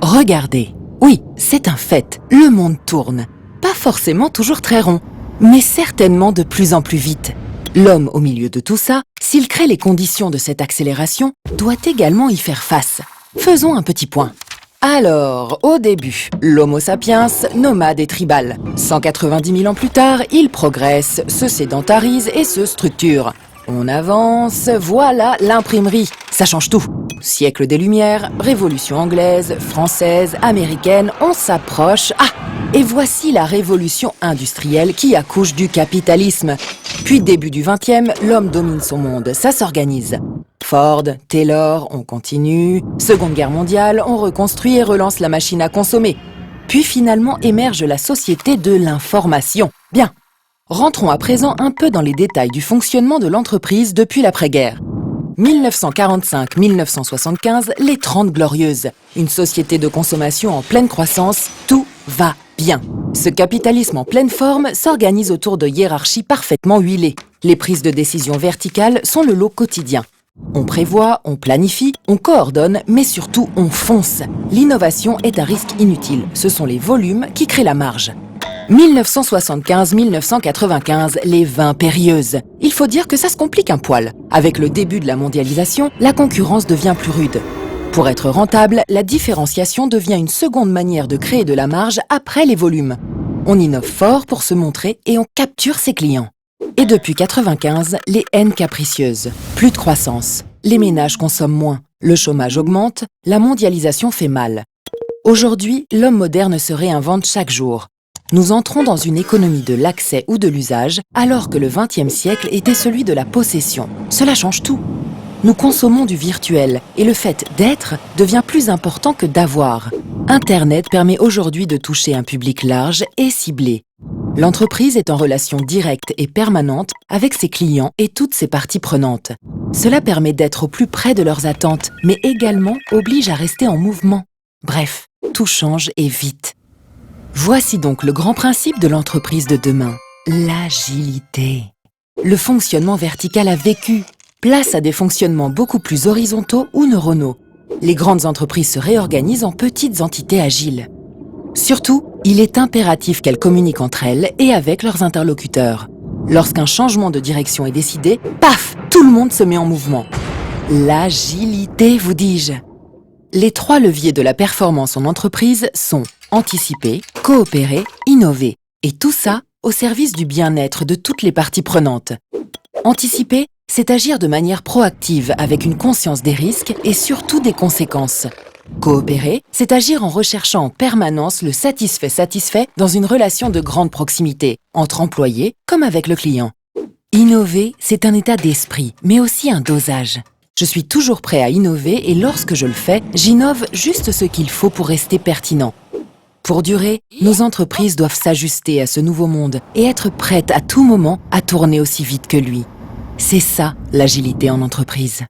Regardez, oui, c'est un fait, le monde tourne. Pas forcément toujours très rond, mais certainement de plus en plus vite. L'homme au milieu de tout ça, s'il crée les conditions de cette accélération, doit également y faire face. Faisons un petit point. Alors, au début, l'Homo sapiens, nomade et tribal. 190 000 ans plus tard, il progresse, se sédentarise et se structure. On avance, voilà l'imprimerie. Ça change tout. Siècle des Lumières, Révolution anglaise, française, américaine, on s'approche. Ah, et voici la révolution industrielle qui accouche du capitalisme. Puis début du XXe, l'homme domine son monde, ça s'organise. Ford, Taylor, on continue. Seconde Guerre mondiale, on reconstruit et relance la machine à consommer. Puis finalement émerge la société de l'information. Bien. Rentrons à présent un peu dans les détails du fonctionnement de l'entreprise depuis l'après-guerre. 1945-1975, les 30 Glorieuses. Une société de consommation en pleine croissance, tout va bien. Ce capitalisme en pleine forme s'organise autour de hiérarchies parfaitement huilées. Les prises de décision verticales sont le lot quotidien. On prévoit, on planifie, on coordonne, mais surtout on fonce. L'innovation est un risque inutile. Ce sont les volumes qui créent la marge. 1975-1995, les 20 périlleuses. Il faut dire que ça se complique un poil. Avec le début de la mondialisation, la concurrence devient plus rude. Pour être rentable, la différenciation devient une seconde manière de créer de la marge après les volumes. On innove fort pour se montrer et on capture ses clients. Et depuis 95, les haines capricieuses. Plus de croissance. Les ménages consomment moins. Le chômage augmente. La mondialisation fait mal. Aujourd'hui, l'homme moderne se réinvente chaque jour. Nous entrons dans une économie de l'accès ou de l'usage, alors que le XXe siècle était celui de la possession. Cela change tout. Nous consommons du virtuel et le fait d'être devient plus important que d'avoir. Internet permet aujourd'hui de toucher un public large et ciblé. L'entreprise est en relation directe et permanente avec ses clients et toutes ses parties prenantes. Cela permet d'être au plus près de leurs attentes, mais également oblige à rester en mouvement. Bref, tout change et vite. Voici donc le grand principe de l'entreprise de demain, l'agilité. Le fonctionnement vertical a vécu, place à des fonctionnements beaucoup plus horizontaux ou neuronaux. Les grandes entreprises se réorganisent en petites entités agiles. Surtout, il est impératif qu'elles communiquent entre elles et avec leurs interlocuteurs. Lorsqu'un changement de direction est décidé, paf, tout le monde se met en mouvement. L'agilité, vous dis-je. Les 3 leviers de la performance en entreprise sont anticiper, coopérer, innover. Et tout ça au service du bien-être de toutes les parties prenantes. Anticiper, c'est agir de manière proactive avec une conscience des risques et surtout des conséquences. Coopérer, c'est agir en recherchant en permanence le satisfait-satisfait dans une relation de grande proximité, entre employés comme avec le client. Innover, c'est un état d'esprit, mais aussi un dosage. Je suis toujours prêt à innover et lorsque je le fais, j'innove juste ce qu'il faut pour rester pertinent. Pour durer, nos entreprises doivent s'ajuster à ce nouveau monde et être prêtes à tout moment à tourner aussi vite que lui. C'est ça, l'agilité en entreprise.